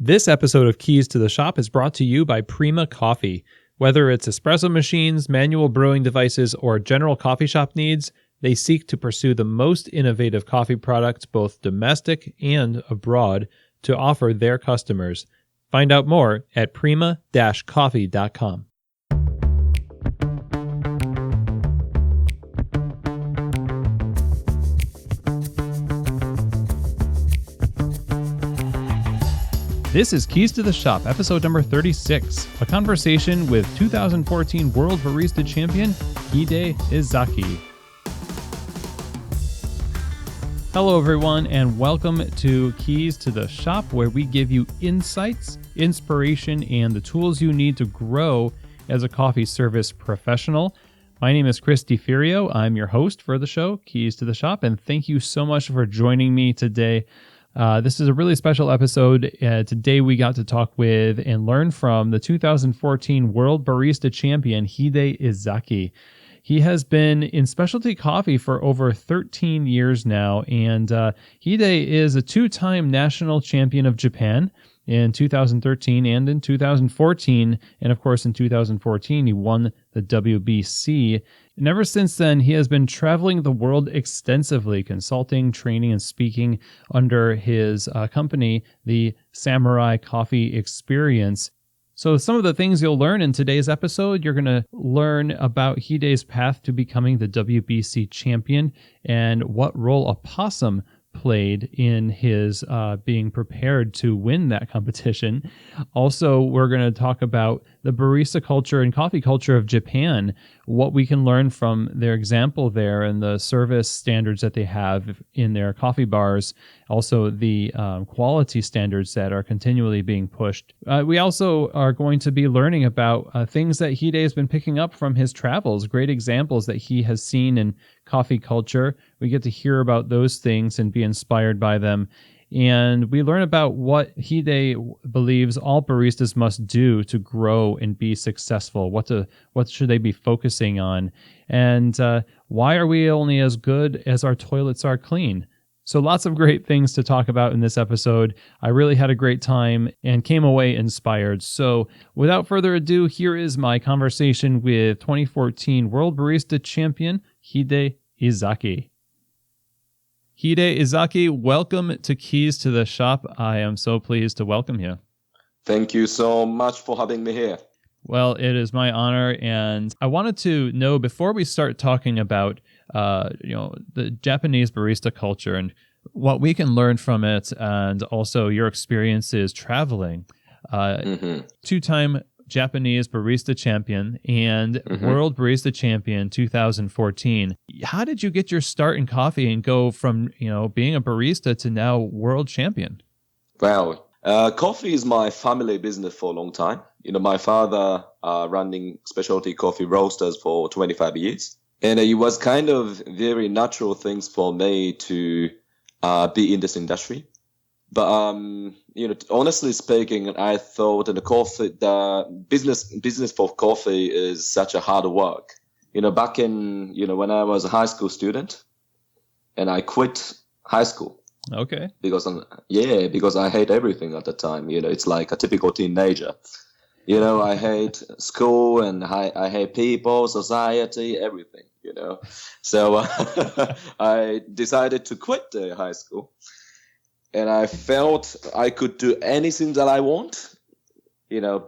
This episode of Keys to the Shop is brought to you by Prima Coffee. Whether it's espresso machines, manual brewing devices, or general coffee shop needs, they seek to pursue the most innovative coffee products, both domestic and abroad, to offer their customers. Find out more at prima-coffee.com. This is Keys to the Shop, episode number 36, a conversation with 2014 World Barista Champion, Izaki. Hello everyone, and welcome to Keys to the Shop, where we give you insights, inspiration, and the tools you need to grow as a coffee service professional. My name is Chris DiFirio. I'm your host for the show, Keys to the Shop, and thank you so much for joining me today. This is a really special episode. Today we got to talk with and learn from the 2014 World Barista Champion, Izaki. He has been in specialty coffee for over 13 years now, and Hide is a two-time national champion of Japan in 2013 and in 2014, and of course in 2014 he won the WBC. And ever since then, he has been traveling the world extensively, consulting, training, and speaking under his company, the Samurai Coffee Experience. So some of the things you'll learn in today's episode, you're going to learn about Hide's path to becoming the WBC champion and what role a possum played in his being prepared to win that competition. Also, we're going to talk about the barista culture and coffee culture of Japan, what we can learn from their example there and the service standards that they have in their coffee bars, also the quality standards that are continually being pushed. We also are going to be learning about things that Hide has been picking up from his travels, great examples that he has seen in coffee culture. We get to hear about those things and be inspired by them. And we learn about what Hide believes all baristas must do to grow and be successful. What should they be focusing on? And why are we only as good as our toilets are clean? So lots of great things to talk about in this episode. I really had a great time and came away inspired. So without further ado, here is my conversation with 2014 World Barista Champion, Hide Izaki. Hide Izaki, welcome to Keys to the Shop. I am so pleased to welcome you. Thank you so much for having me here. Well, it is my honor, and I wanted to know, before we start talking about the Japanese barista culture and what we can learn from it, and also your experiences traveling, two-time Japanese Barista Champion and World Barista Champion 2014. How did you get your start in coffee and go from, being a barista to now World Champion? Well, coffee is my family business for a long time. My father running specialty coffee roasters for 25 years. And it was kind of very natural things for me to be in this industry. But honestly speaking, I thought the business for coffee is such a hard work. Back in when I was a high school student, and I quit high school. Okay. Because I hate everything at the time. It's like a typical teenager. I hate school and I hate people, society, everything. So I decided to quit the high school. And I felt I could do anything that I want,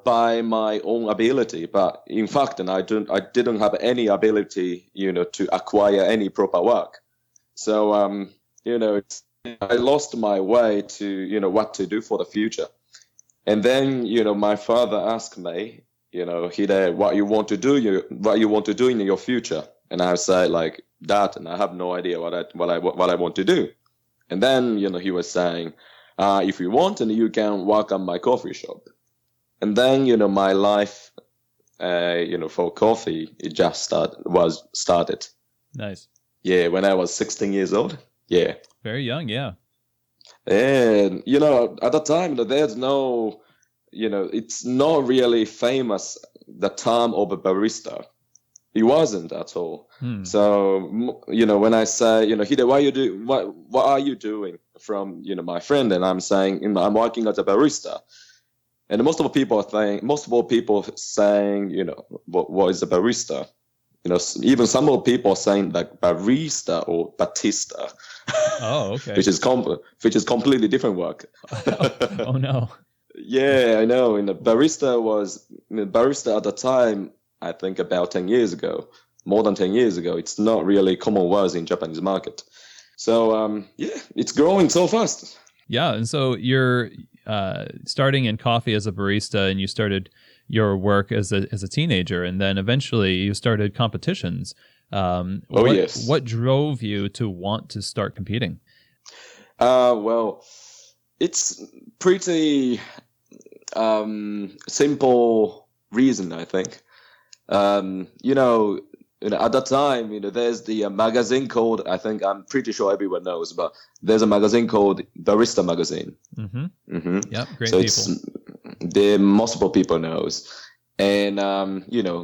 by my own ability. But in fact, I didn't have any ability, to acquire any proper work. So, I lost my way to, what to do for the future. And then, my father asked me, Hide, what you want to do in your future. And I said like that, and I have no idea what I want to do. And then, he was saying, if you want, and you can work on my coffee shop. And then, my life, for coffee, it just started. Nice. Yeah, when I was 16 years old. Yeah. Very young, yeah. And, at the time, there's no, it's not really famous, the term of a barista. He wasn't at all. So, when I say, Hide, what are you doing? from my friend, and I'm saying I'm working as a barista, and most of the people saying what is a barista. Even some of the people are saying like barista or batista. Oh, okay. which is completely different work. Oh no. Yeah, I know. Barista at the time, I think about 10 years ago, more than 10 years ago. It's not really common words in Japanese market. So it's growing so fast. Yeah, and so you're starting in coffee as a barista, and you started your work as a teenager, and then eventually you started competitions. Yes. What drove you to want to start competing? Well, it's pretty simple reason, I think. At that time, there's the magazine called, I'm pretty sure everyone knows, but there's a magazine called Barista Magazine. Mm-hmm. Mm-hmm. Yep, great so people. The multiple people knows. And,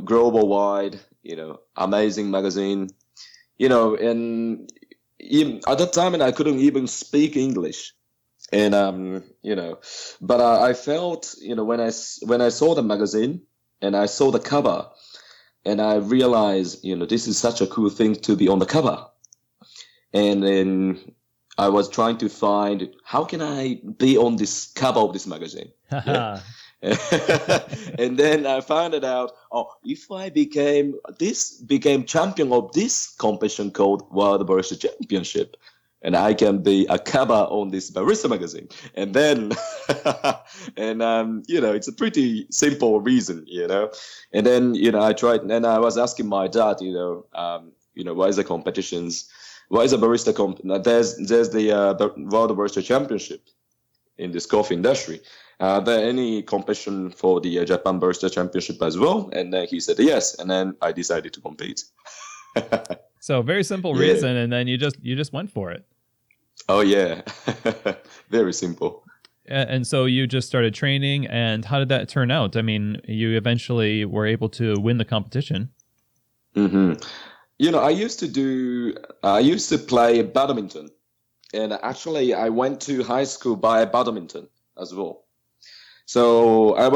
global wide, amazing magazine, and even, at that time, and I couldn't even speak English. And, but I felt, when I saw the magazine and I saw the cover, and I realized, this is such a cool thing to be on the cover. And then I was trying to find, how can I be on this cover of this magazine? Yeah. And then I found it out, if I became champion of this competition called World Barista Championship, and I can be a cover on this barista magazine. And then, it's a pretty simple reason, And then, I tried, and I was asking my dad, what is the competitions? What is a barista There's the World Barista Championship in this coffee industry. Are there any competition for the Japan Barista Championship as well? And then he said yes, and then I decided to compete. So very simple reason, and then you just went for it. Oh yeah, very simple. And so you just started training, and how did that turn out? I mean, you eventually were able to win the competition. Mm-hmm. I used to play badminton, and actually I went to high school by badminton as well. So I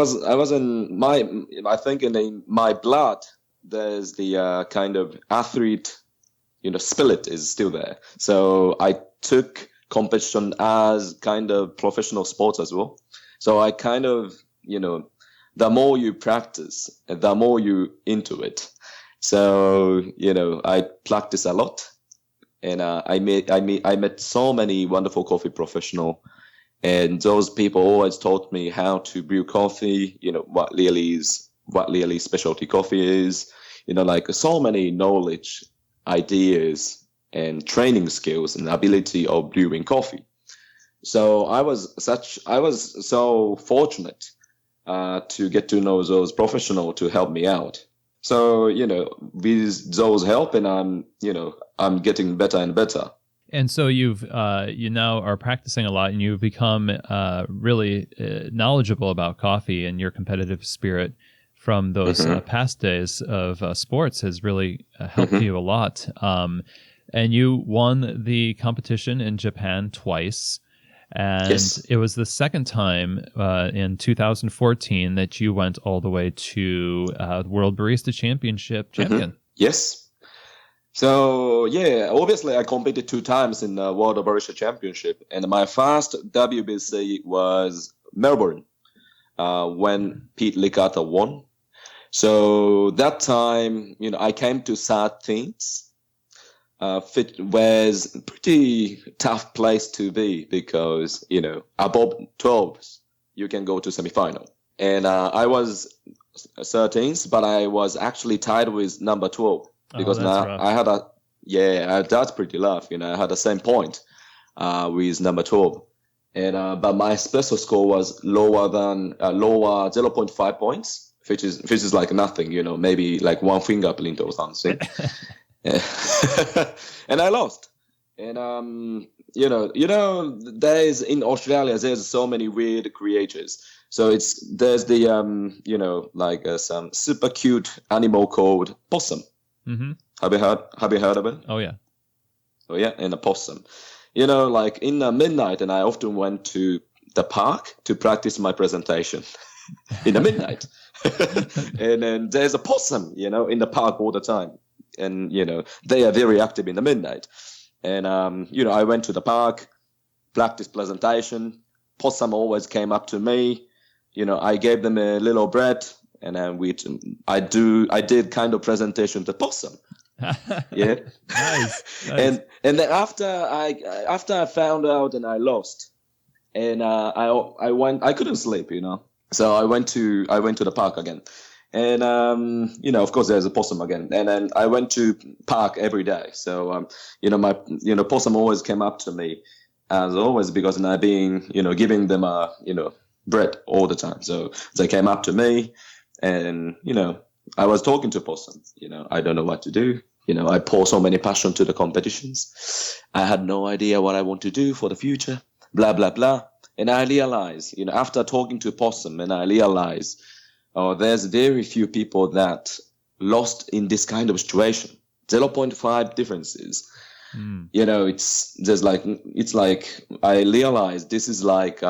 think in my blood, there's the kind of athlete, spirit is still there. So I took competition as kind of professional sports as well. So I kind of, the more you practice, the more you into it. So, I practice a lot, and I met so many wonderful coffee professionals. And those people always taught me how to brew coffee, what really specialty coffee is, like so many knowledge, ideas, and training skills and ability of brewing coffee. So I was so fortunate to get to know those professionals to help me out. So, with those help, and I'm getting better and better. And so you now are practicing a lot, and you've become really knowledgeable about coffee, and your competitive spirit from those past days of sports has really helped you a lot. And you won the competition in Japan twice, and it was the second time in 2014 that you went all the way to the World Barista Championship champion. Yes. So, obviously I competed 2 times in the World Barista Championship, and my first WBC was Melbourne, when Pete Licata won. So that time, I came to 13th. It was a pretty tough place to be because, above 12s, you can go to semifinal. And I was 13th, but I was actually tied with number 12. Because that's pretty rough. I had the same point with number 12, and but my special score was lower 0.5 points, which is like nothing. Maybe like one fingerprint or something. And I lost. And there's in Australia there's so many weird creatures. So there's the some super cute animal called possum. Mm-hmm. Have you heard of it? Oh yeah, and a possum. like in the midnight, and I often went to the park to practice my presentation in the midnight. And then there's a possum, in the park all the time. And, they are very active in the midnight. And, I went to the park, practiced presentation. Possum always came up to me. I gave them a little bread, and then I did kind of presentation to possum. Yeah. Nice. And then after I found out and I lost, and I couldn't sleep, so I went to the park again, and of course there's a possum again, and then I went to park every day. So my possum always came up to me as always, because I've been giving them bread all the time. So they came up to me, and I was talking to possum. I don't know what to do. I pour so many passion to the competitions. I had no idea what I want to do for the future, blah, blah, blah. And I realized, after talking to possum, and I realized, there's very few people that lost in this kind of situation. 0.5 differences. It's like I realized this is like,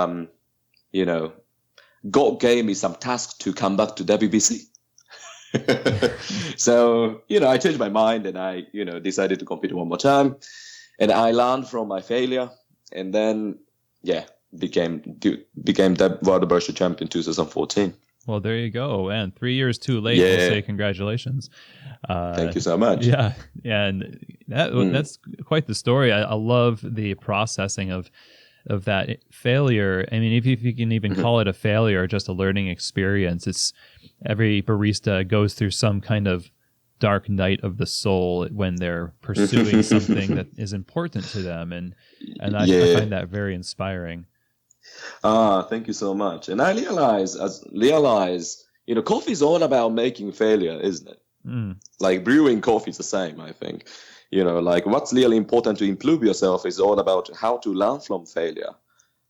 God gave me some task to come back to WBC. So, I changed my mind, and I, decided to compete one more time, and I learned from my failure, and then, became the World Barista Champion 2014. Well, there you go. And 3 years too late, we'll say congratulations. Thank you so much. Yeah. And that's quite the story. I love the processing of that failure. I mean, if you can even call it a failure, just a learning experience, it's every barista goes through some kind of dark night of the soul when they're pursuing something that is important to them. And I find that very inspiring. Thank you so much. And I realize, coffee is all about making failure, isn't it? Like brewing coffee is the same, I think. Like what's really important to improve yourself is all about how to learn from failure.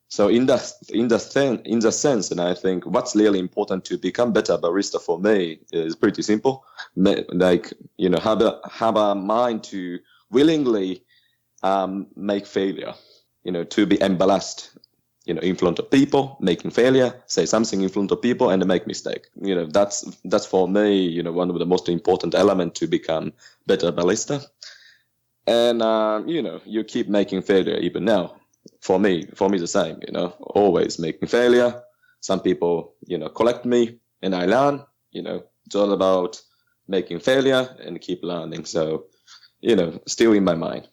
So in the sense, and I think what's really important to become better barista for me is pretty simple. Like, have a mind to willingly make failure, to be embarrassed, in front of people, making failure, say something in front of people and make mistake. That's for me, one of the most important elements to become better barista. And, you keep making failure even now. For me the same, always making failure. Some people, collect me and I learn, it's all about making failure and keep learning. So, still in my mind.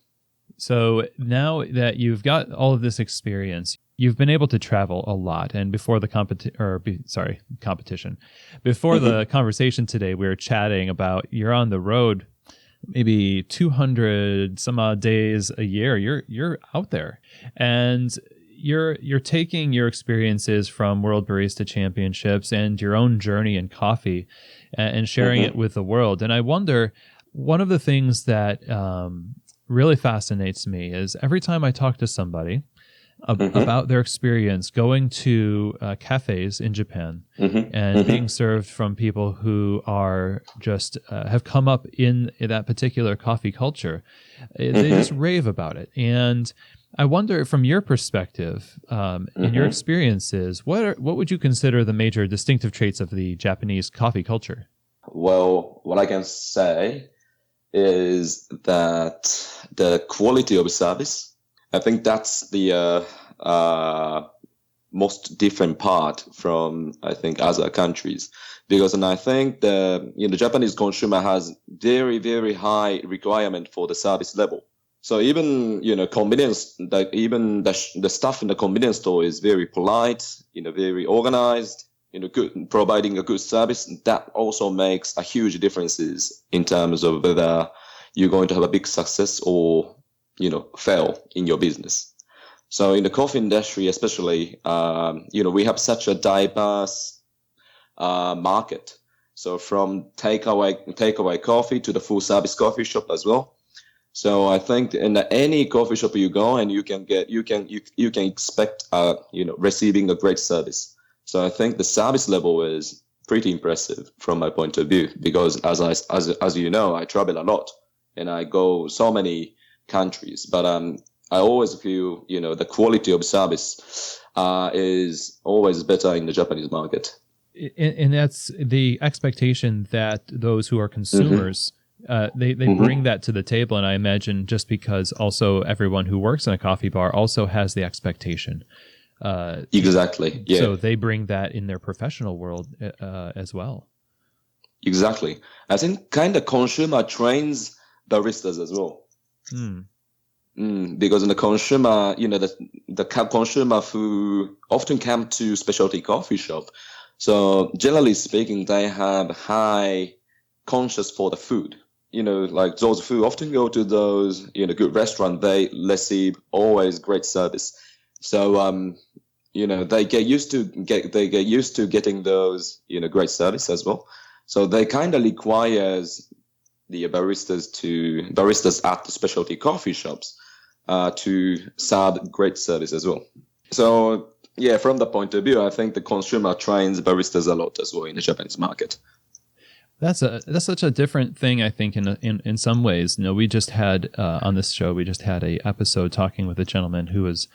So now that you've got all of this experience, you've been able to travel a lot. And before the competition, before the conversation today, we were chatting about you're on the road maybe 200 some odd days a year. You're out there, and you're taking your experiences from World Barista Championships and your own journey in coffee and sharing it with the world. And I wonder, one of the things that really fascinates me is every time I talk to somebody about their experience going to cafes in Japan and being served from people who are just have come up in that particular coffee culture, they just rave about it. And I wonder, from your perspective, in your experiences, what would you consider the major distinctive traits of the Japanese coffee culture? Well, what I can say is that the quality of service, I think that's the most different part from, I think, other countries, because I think the Japanese consumer has very, very high requirement for the service level. So even convenience, like even the staff in the convenience store is very polite, very organized, good, providing a good service. That also makes a huge differences in terms of whether you're going to have a big success or fail in your business. So in the coffee industry, especially, we have such a diverse market. So from takeaway coffee to the full service coffee shop as well. So I think in any coffee shop you go, and you can expect receiving a great service. So I think the service level is pretty impressive from my point of view, because as you know, I travel a lot and I go so many countries, but I always feel, the quality of service is always better in the Japanese market. And that's the expectation that those who are consumers, they bring that to the table. And I imagine just because also everyone who works in a coffee bar also has the expectation. Exactly. Yeah. So they bring that in their professional world as well. Exactly. I think kind of consumer trains baristas as well. Because in the consumer, the consumer who often come to specialty coffee shop. So generally speaking, they have high conscious for the food. Like those who often go to those, good restaurant, they receive always great service. So, they get used to getting those, great service as well. So they kind of requires the baristas at the specialty coffee shops to serve great service as well. So yeah, from the point of view, I think the consumer trains baristas a lot as well in the Japanese market. That's such a different thing, I think, in some ways. We just had on this show, we just had a episode talking with a gentleman who was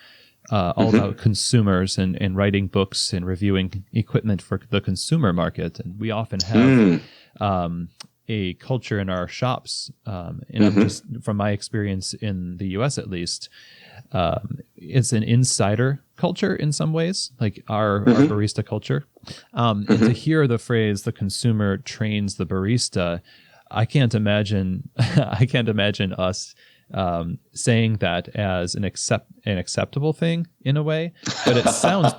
all about consumers and writing books and reviewing equipment for the consumer market. And we often have a culture in our shops, and I'm just from my experience in the US at least, it's an insider culture in some ways, like our barista culture. And to hear the phrase "the consumer trains the barista," I can't imagine us saying that as an acceptable thing in a way. But it sounds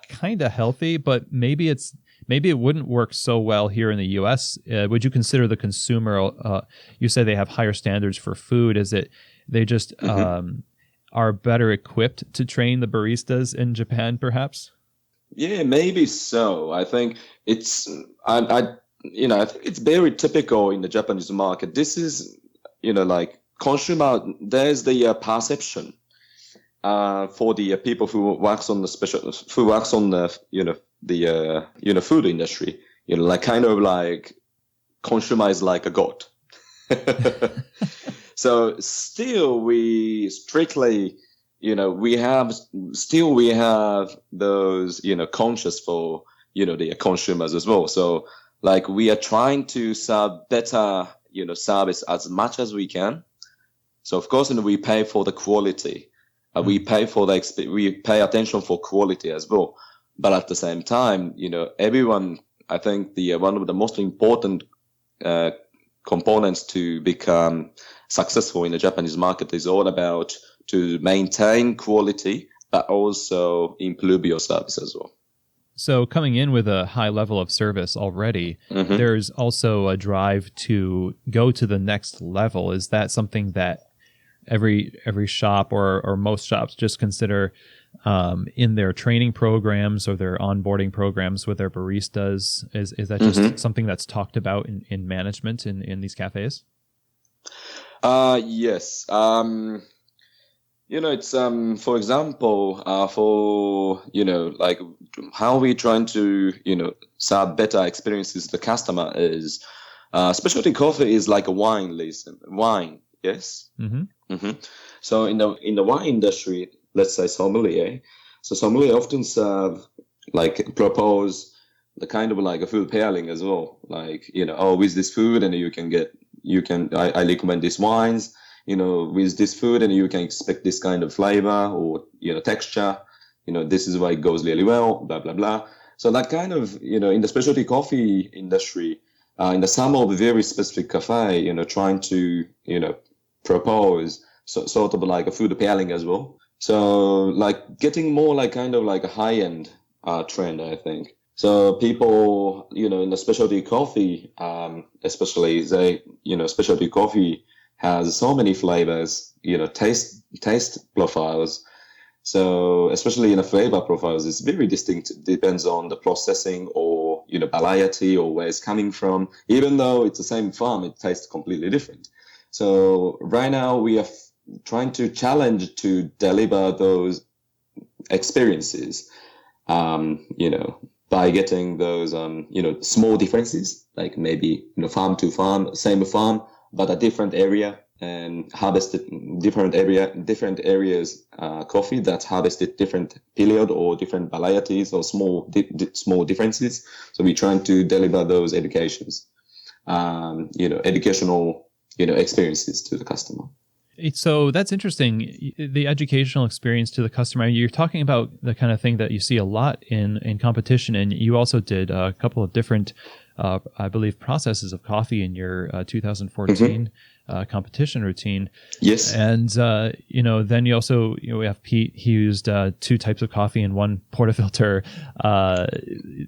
kind of healthy. But maybe it wouldn't work so well here in the U.S. Would you consider the consumer? You say they have higher standards for food. Is it they just are better equipped to train the baristas in Japan, perhaps? Yeah, maybe so. I think it's I think it's very typical in the Japanese market. This is like consumer. There's the perception for the people who works on the food industry. Like kind of like consumer is like a god. So still we strictly, we have those, conscious for, the consumers as well. So like we are trying to serve better, service as much as we can. So of course, we pay for the quality. We pay for we pay attention for quality as well. But at the same time, everyone, I think one of the most important components to become successful in the Japanese market is all about to maintain quality, but also improve your service as well. So coming in with a high level of service already, there's also a drive to go to the next level. Is that something that every shop or most shops just consider in their training programs or their onboarding programs with their baristas? Is that just something that's talked about in management in these cafes? Yes. It's for example, for like how we trying to serve better experiences to the customer is specialty coffee is like a wine. Yes. So in the wine industry, let's say sommelier. So sommelier often propose the kind of like a food pairing as well. Like, with this food and I recommend these wines, with this food and you can expect this kind of flavor or, texture, this is why it goes really well, blah, blah, blah. So that kind of, in the specialty coffee industry, in the some of very specific cafe, trying to, propose sort of like a food pairing as well. So like getting more like kind of like a high-end trend, I think. So people, in the specialty coffee, especially specialty coffee has so many flavors, taste profiles. So especially in the flavor profiles, it's very distinct. It depends on the processing or, variety or where it's coming from. Even though it's the same farm, it tastes completely different. So right now we are trying to challenge to deliver those experiences, by getting those, small differences, like maybe, farm to farm, same farm, but a different area. and harvested different areas coffee that's harvested different period or different varieties or small differences. So we're trying to deliver those educational experiences to the customer. So that's interesting, the educational experience to the customer. You're talking about the kind of thing that you see a lot in competition, and you also did a couple of different, I believe, processes of coffee in your 2014 competition routine. Yes. And, then you also, we have Pete, he used 2 types of coffee and 1 portafilter,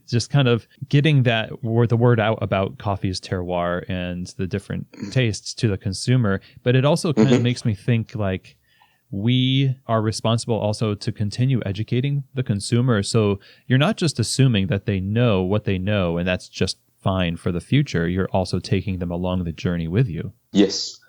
just kind of getting the word out about coffee's terroir and the different tastes to the consumer. But it also kind of makes me think like we are responsible also to continue educating the consumer. So you're not just assuming that they know what they know and that's just fine for the future. You're also taking them along the journey with you. Yes.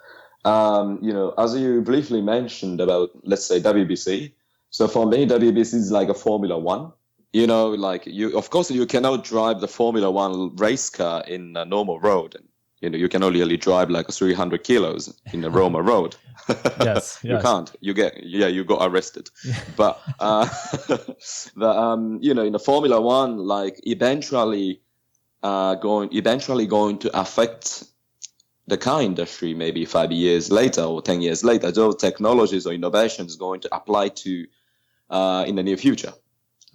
As you briefly mentioned about, let's say, WBC. So for me, WBC is like a Formula One. Of course, you cannot drive the Formula One race car in a normal road. You can only really drive like 300 kilos in a Roma road. Yes. You can't. You got arrested. Yeah. But in the Formula One, like eventually going to affect the car industry maybe 5 years later or 10 years later. Those technologies or innovations going to apply to in the near future.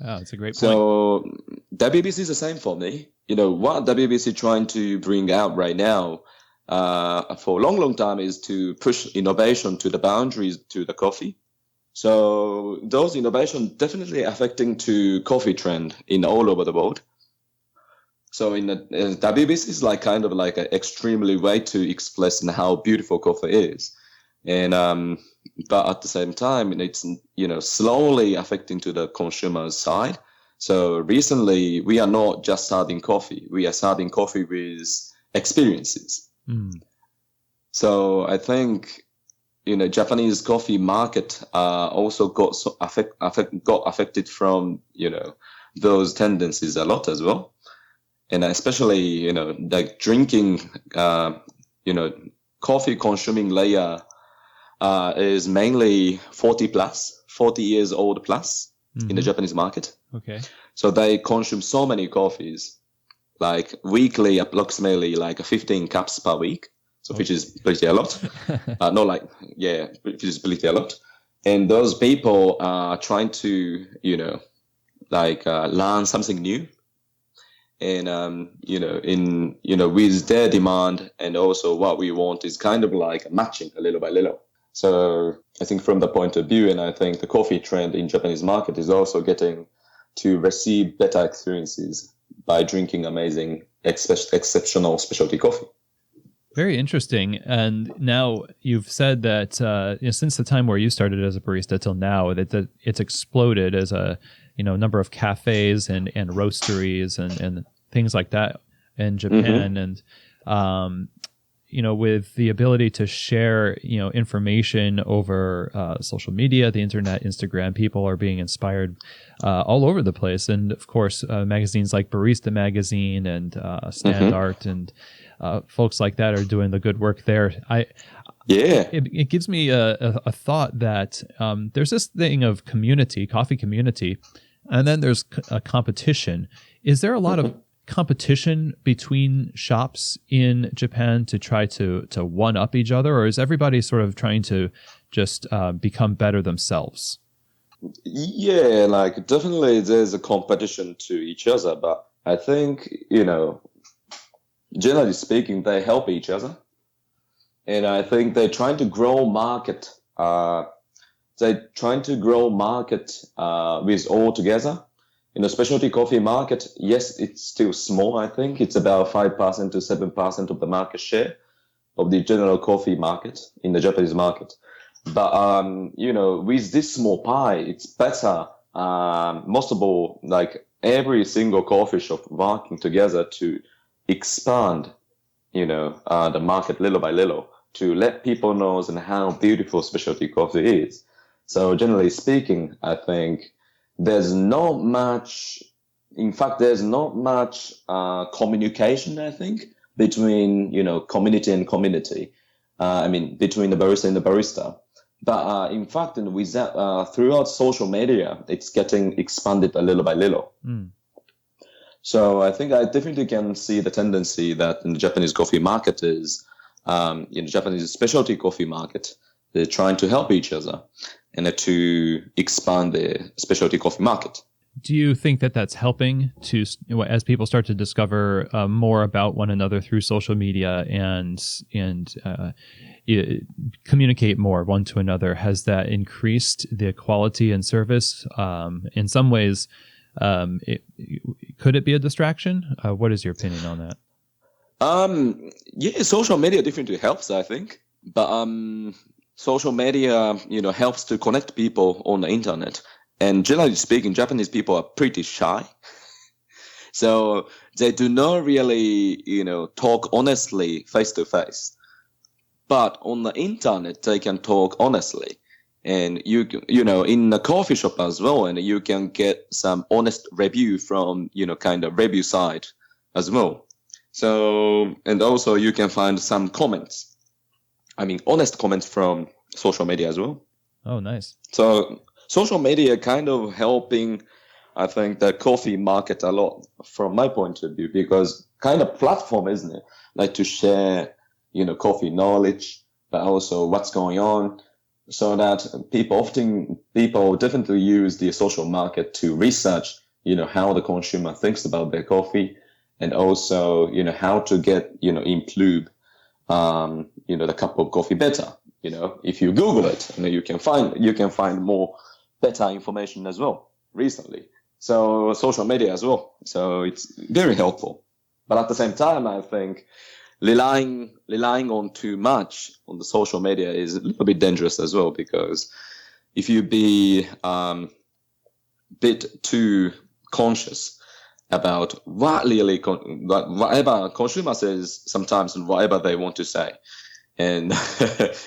Oh, that's a great point. So WBC is the same for me. What WBC trying to bring out right now for a long time is to push innovation to the boundaries to the coffee. So those innovations definitely affecting to coffee trend in all over the world. So in WBC is like kind of like an extremely way to express how beautiful coffee is, and but at the same time it's slowly affecting to the consumer side. So recently we are not just serving coffee; we are serving coffee with experiences. So I think Japanese coffee market also got affected from those tendencies a lot as well. And especially, like drinking, coffee consuming layer is mainly 40 years old plus in the Japanese market. Okay. So they consume so many coffees, like weekly, approximately like 15 cups per week. So which is pretty a lot. Which is pretty a lot. And those people are trying to, learn something new. And with their demand and also what we want is kind of like matching a little by little. So I think from the point of view, and I think the coffee trend in Japanese market is also getting to receive better experiences by drinking amazing, exceptional specialty coffee. Very interesting. And now you've said that since the time where you started as a barista till now, that it's exploded as a number of cafes and roasteries and things like that in Japan. And with the ability to share information over social media, the internet, Instagram, people are being inspired all over the place. And of course, magazines like Barista Magazine and Stand Art and folks like that are doing the good work there. It gives me a thought that there's this thing of coffee community, and then there's a competition. Is there a lot of competition between shops in Japan to try to one up each other, or is everybody sort of trying to just become better themselves? Yeah, like definitely there's a competition to each other, but I think, generally speaking, they help each other. And I think they're trying to grow market. They're trying to grow market with all together. In the specialty coffee market, yes, it's still small. I think it's about 5% to 7% of the market share of the general coffee market in the Japanese market. But with this small pie, it's better. Most of all, like every single coffee shop working together to expand, the market little by little to let people know and how beautiful specialty coffee is. So generally speaking, I think there's not much communication, I think, between, community and community. between the barista and the barista. But in fact, and with that, throughout social media, it's getting expanded a little by little. So I think I definitely can see the tendency that in the Japanese coffee market is, in the Japanese specialty coffee market, they're trying to help each other and to expand the specialty coffee market. Do you think that that's helping to, as people start to discover more about one another through social media and communicate more one to another? Has that increased the quality and service? In some ways, could it be a distraction? What is your opinion on that? Yeah, social media definitely helps, I think. But social media, helps to connect people on the internet. And generally speaking, Japanese people are pretty shy. So they do not really, talk honestly face to face. But on the internet, they can talk honestly. And in the coffee shop as well, and you can get some honest review from, kind of review site as well. So, and also you can find some comments. Honest comments from social media as well. Oh, nice. So social media kind of helping, I think, the coffee market a lot from my point of view, because kind of platform, isn't it? Like to share, coffee knowledge, but also what's going on, so that people definitely use the social market to research, how the consumer thinks about their coffee, and also, how to get, improve, the cup of coffee better. If you Google it, you can find more better information as well recently. So social media as well. So it's very helpful. But at the same time, I think relying on too much on the social media is a little bit dangerous as well, because if you be bit too conscious about whatever consumer says sometimes and whatever they want to say, and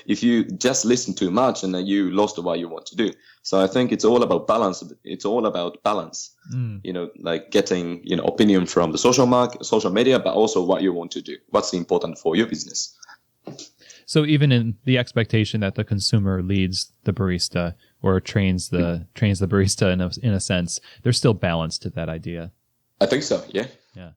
if you just listen too much, and then you lost what you want to do. So I think it's all about balance. It's all about balance, like getting, opinion from the social media, but also what you want to do, what's important for your business. So even in the expectation that the consumer leads the barista or trains the barista in a sense, there's still balance to that idea. I think so. Yeah. Yeah.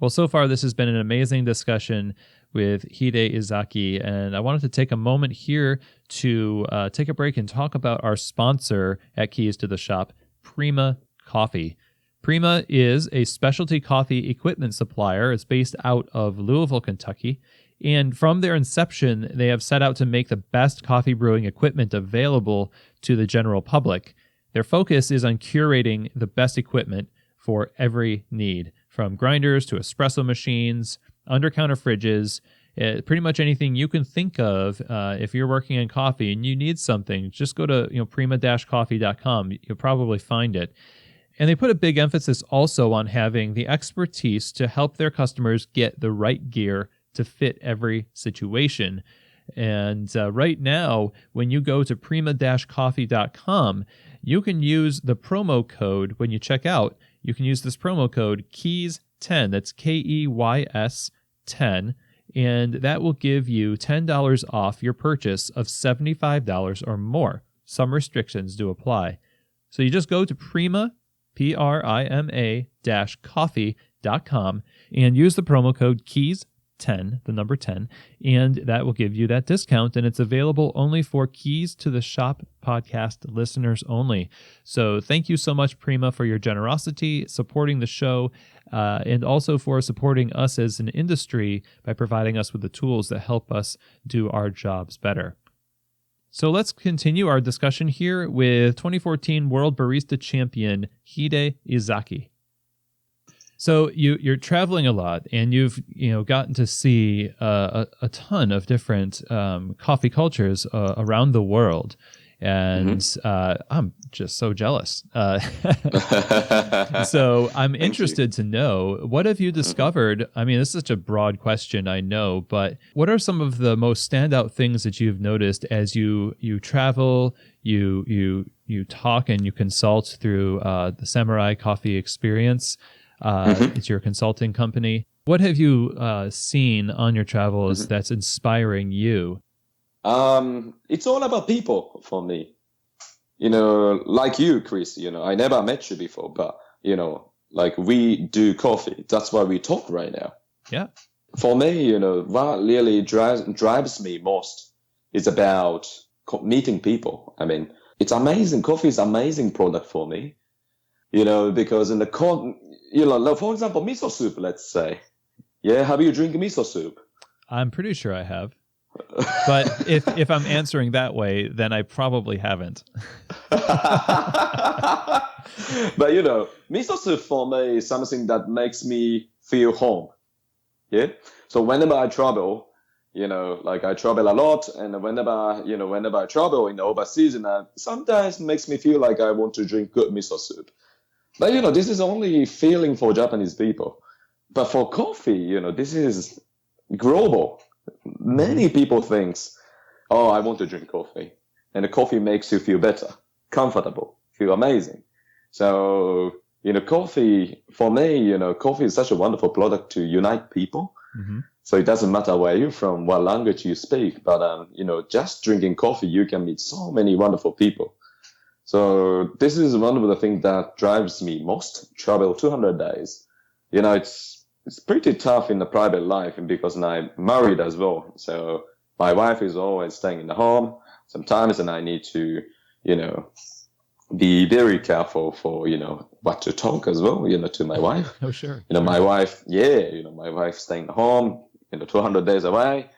Well, so far this has been an amazing discussion with Hide Izaki, and I wanted to take a moment here to take a break and talk about our sponsor at Keys to the Shop, Prima Coffee. Prima is a specialty coffee equipment supplier. It's based out of Louisville, Kentucky, and from their inception, they have set out to make the best coffee brewing equipment available to the general public. Their focus is on curating the best equipment for every need, from grinders to espresso machines, under-counter fridges, pretty much anything you can think of. If you're working in coffee and you need something, just go to prima-coffee.com. You'll probably find it. And they put a big emphasis also on having the expertise to help their customers get the right gear to fit every situation. And right now, when you go to prima-coffee.com, you can use the promo code when you check out. You can use this promo code KEYS10, that's KEYS 10, and that will give you $10 off your purchase of $75 or more. Some restrictions do apply. So you just go to prima-coffee.com and use the promo code KEYS10, the number 10, and that will give you that discount, and it's available only for Keys to the Shop podcast listeners only. So thank you so much, Prima, for your generosity, supporting the show, and also for supporting us as an industry by providing us with the tools that help us do our jobs better. So let's continue our discussion here with 2014 World Barista Champion Hide Izaki. So you're traveling a lot, and you've gotten to see a ton of different coffee cultures around the world, and I'm just so jealous. So I'm interested to know, what have you discovered? I mean, this is such a broad question, I know, but what are some of the most standout things that you've noticed as you travel, you talk and you consult through the Samurai Coffee Experience? It's your consulting company. What have you seen on your travels Mm-hmm. that's inspiring you? It's all about people for me. Like you, Chris, I never met you before, but, like we do coffee. That's why we talk right now. Yeah. For me, what really drives me most is about meeting people. I mean, it's amazing. Coffee is amazing product for me, because in for example, miso soup, let's say. Yeah, have you drink miso soup? I'm pretty sure I have. But if I'm answering that way, then I probably haven't. But miso soup for me is something that makes me feel home. Yeah. So whenever I travel, like I travel a lot, and whenever I travel in the overseas, and sometimes makes me feel like I want to drink good miso soup. But this is only feeling for Japanese people. But for coffee, this is global. Many people thinks, oh, I want to drink coffee. And the coffee makes you feel better, comfortable, feel amazing. So, coffee, for me, coffee is such a wonderful product to unite people. Mm-hmm. So it doesn't matter where you're from, what language you speak, but, just drinking coffee, you can meet so many wonderful people. So this is one of the things that drives me most, travel 200 days. It's pretty tough in the private life because I'm married as well. So my wife is always staying in the home sometimes, and I need to, be very careful for, what to talk as well, to my wife. Oh, sure. My wife, my wife staying at home, 200 days away,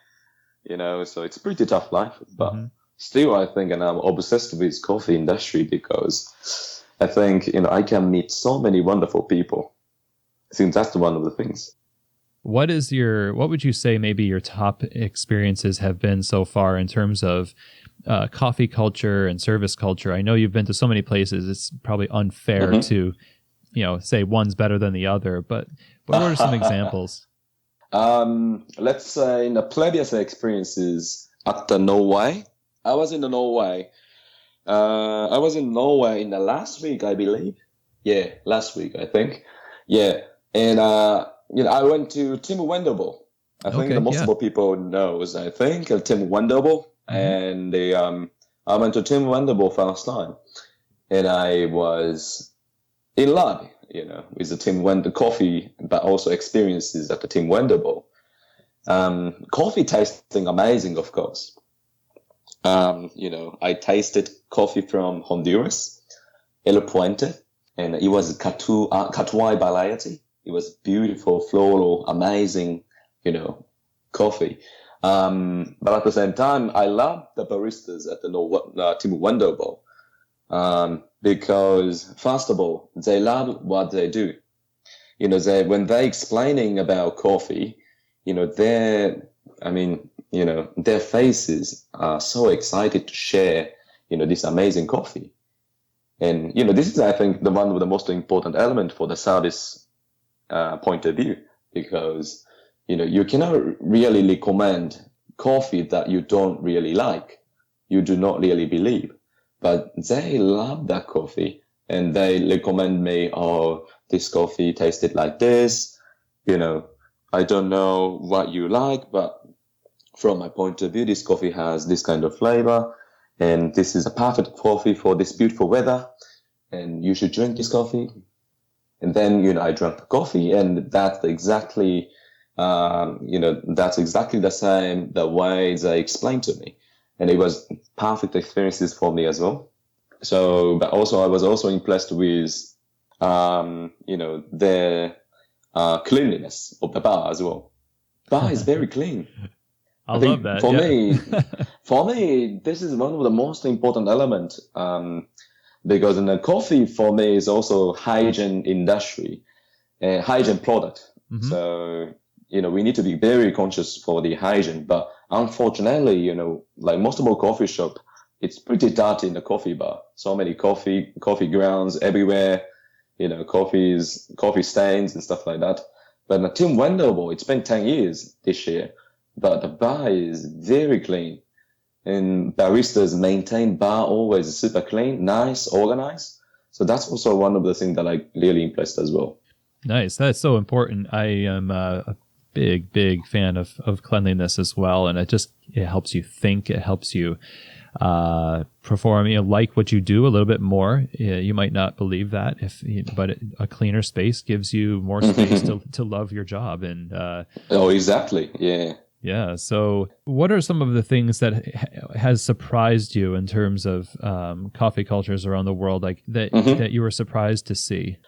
so it's a pretty tough life. But still, I think, and I'm obsessed with coffee industry because I think, I can meet so many wonderful people. I think that's one of the things. What would you say maybe your top experiences have been so far in terms of coffee culture and service culture? I know you've been to so many places. It's probably unfair to, say one's better than the other, but what are some examples? Let's say in the previous experiences at the Norway, I was in Norway in the last week, I believe. Yeah, last week, I think. Yeah. And, I went to Tim Wendelbo. I think the most of people knows, I think, Tim Wendelbo. And I went to Tim Wendelbo first time. And I was in love, with the Tim Wendelbo coffee, but also experiences at the Tim Wendelbo. Coffee tasting amazing, of course. I tasted coffee from Honduras, El Puente, and it was Catuai variety. It was beautiful, floral, amazing, coffee. But at the same time, I love the baristas at the Tim Wendelbo, because first of all, they love what they do. When they're explaining about coffee, their faces are so excited to share, this amazing coffee. And, this is, I think, one of the most important elements for the service point of view, because, you cannot really recommend coffee that you don't really like, you do not really believe. But they love that coffee, and they recommend me, oh, this coffee tasted like this, I don't know what you like, but from my point of view, this coffee has this kind of flavor, and this is a perfect coffee for this beautiful weather, and you should drink this coffee. And then, I drank the coffee, and that's exactly, the same, the way they explained to me. And it was perfect experiences for me as well. So, but also I was also impressed with, their cleanliness of the bar as well. Bar is very clean. I love that. For me, this is one of the most important elements, because in the coffee for me is also hygiene industry, hygiene product. So, we need to be very conscious for the hygiene, but unfortunately, like most of our coffee shop, it's pretty dirty in the coffee bar. So many coffee grounds everywhere, coffee stains and stuff like that. But the Tim Wendelbo, it's been 10 years this year, but the bar is very clean. And baristas maintain bar always super clean, nice, organized. So that's also one of the things that I really impressed as well. Nice. That's so important. I am a big fan of cleanliness as well. And it helps you think. It helps you perform, like what you do a little bit more. You might not believe that, but a cleaner space gives you more space to love your job. And Oh, exactly. Yeah. yeah. So what are some of the things that has surprised you in terms of coffee cultures around the world, like that you were surprised to see?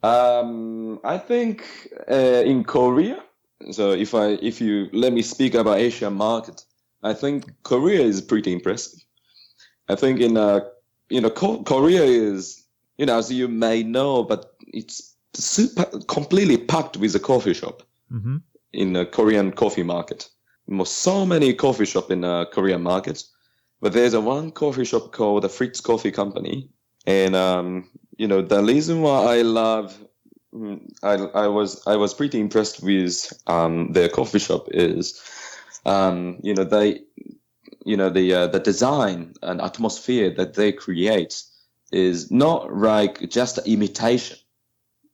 I think in Korea. So if you let me speak about Asian market, I think Korea is pretty impressive. I think in Korea is, as you may know, but it's completely packed with a coffee shop in a Korean coffee market. So many coffee shop in a Korean market, but there's one coffee shop called the Fritz Coffee Company, and the reason why I love, I was pretty impressed with their coffee shop is, the design and atmosphere that they create is not like just imitation.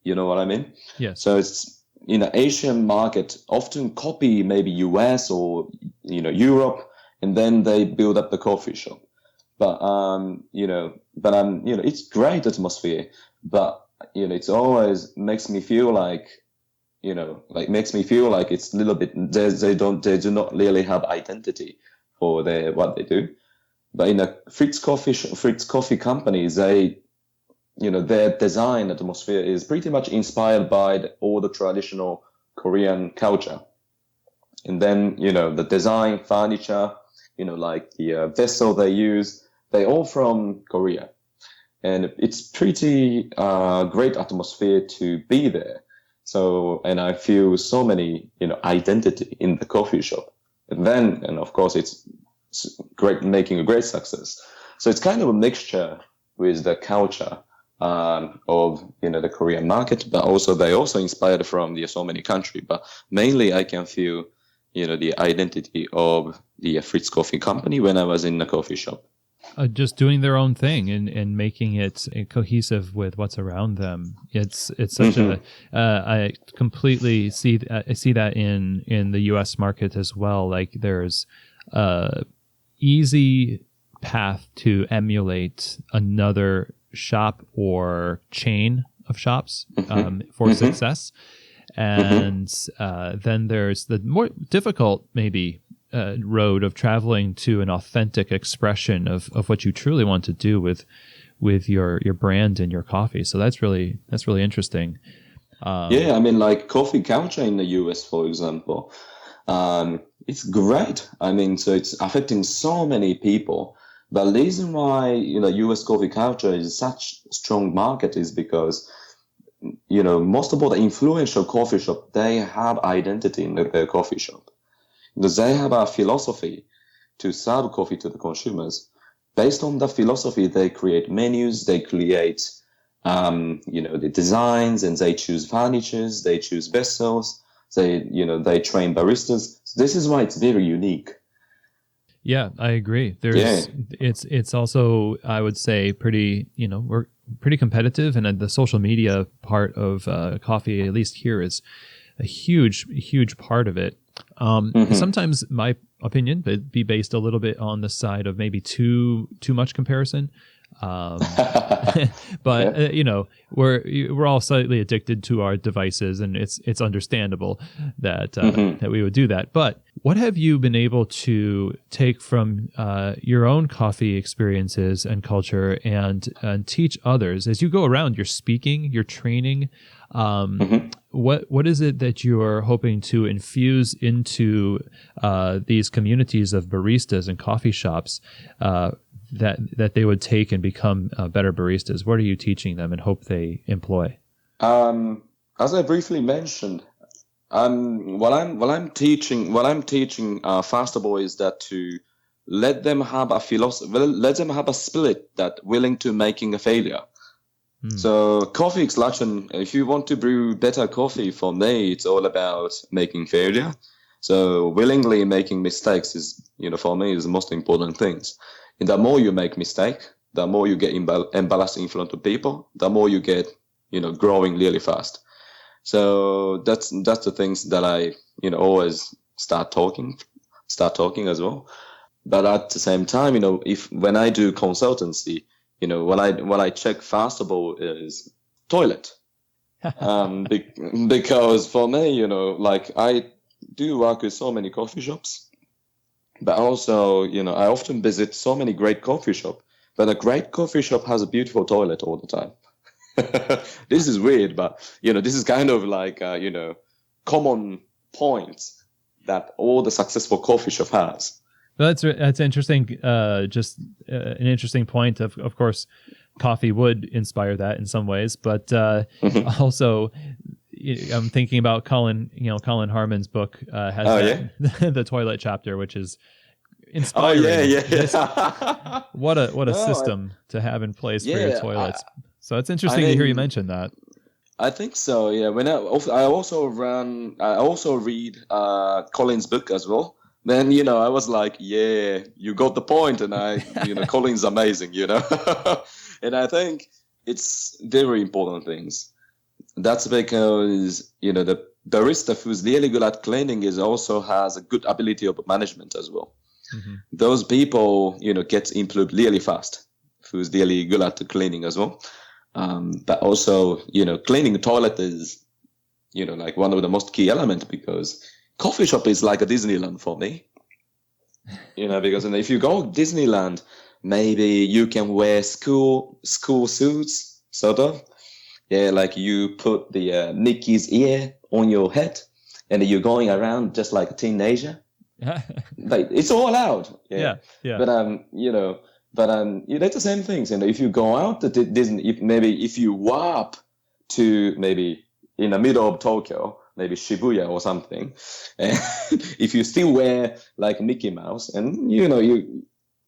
You know what I mean? Yes. So it's Asian market often copy maybe US or Europe, and then they build up the coffee shop. But it's great atmosphere, but it's always makes me feel like it's a little bit they do not really have identity for what they do. But in a Fritz Coffee Company, their design atmosphere is pretty much inspired by all the traditional Korean culture. And then, the design, furniture, like the vessel they use, they all from Korea. And it's pretty great atmosphere to be there. So, and I feel so many, identity in the coffee shop. And of course, it's great, making a great success. So it's kind of a mixture with the culture of the Korean market, but also they also inspired from the so many country. But mainly, I can feel the identity of the Fritz Coffee Company when I was in the coffee shop. Just doing their own thing and making it cohesive with what's around them. It's such I completely see that in the U.S. market as well. Like there's easy path to emulate another shop or chain of shops for success. And then there's the more difficult maybe road of traveling to an authentic expression of what you truly want to do with your brand and your coffee. So that's really interesting. Yeah, I mean, like coffee culture in the US, for example, it's great. I mean, so it's affecting so many people. The reason why US coffee culture is such a strong market is because most of all the influential coffee shop, they have identity in their coffee shop. They have a philosophy to serve coffee to the consumers. Based on the philosophy, they create menus, they create, the designs, and they choose furnitures, they choose vessels, they train baristas. So this is why it's very unique. Yeah, I agree. It's also, I would say, pretty, we're pretty competitive, and the social media part of coffee, at least here, is a huge part of it. Sometimes my opinion would be based a little bit on the side of maybe too much comparison. But we're all slightly addicted to our devices, and it's understandable that that we would do that. But what have you been able to take from your own coffee experiences and culture and teach others as you go around? You're speaking, you're training. What is it that you're hoping to infuse into these communities of baristas and coffee shops that they would take and become better baristas? What are you teaching them and hope they employ? As I briefly mentioned, what I'm teaching first of all is that to let them have a philosophy, let them have a spirit that willing to making a failure. So coffee extraction, if you want to brew better coffee, for me, it's all about making failure. So willingly making mistakes is, for me, is the most important things. And the more you make mistake, the more you get embarrassed in front of people, the more you get, growing really fast. So that's the things that I, always start talking as well. But at the same time, when I do consultancy, what I check first of all is toilet. Because for me, like I do work with so many coffee shops, but also, I often visit so many great coffee shops, but a great coffee shop has a beautiful toilet all the time. This is weird, but, this is kind of like, common points that all the successful coffee shop has. Well, that's interesting. Just an interesting point. Of course, coffee would inspire that in some ways, but also I'm thinking about Colin Harmon's book has the toilet chapter, which is inspiring. Oh yeah. What a system to have in place for your toilets. So it's interesting to hear you mention that. I think so. Yeah. When I also read Colin's book as well. Then, I was like, yeah, you got the point. And Colin's amazing, And I think it's very important things. That's because, the barista who's really good at cleaning also has a good ability of management as well. Mm-hmm. Those people, get improved really fast, who's really good at cleaning as well. But also, cleaning the toilet is, like one of the most key elements, because coffee shop is like a Disneyland for me, because if you go Disneyland, maybe you can wear school suits, sort of. Yeah, like you put the Mickey's ear on your head and you're going around just like a teenager. Like, it's all allowed. Yeah. But, it's the same things. If you go out to Disney, if you warp to maybe in the middle of Tokyo, maybe Shibuya or something, and if you still wear like Mickey Mouse, and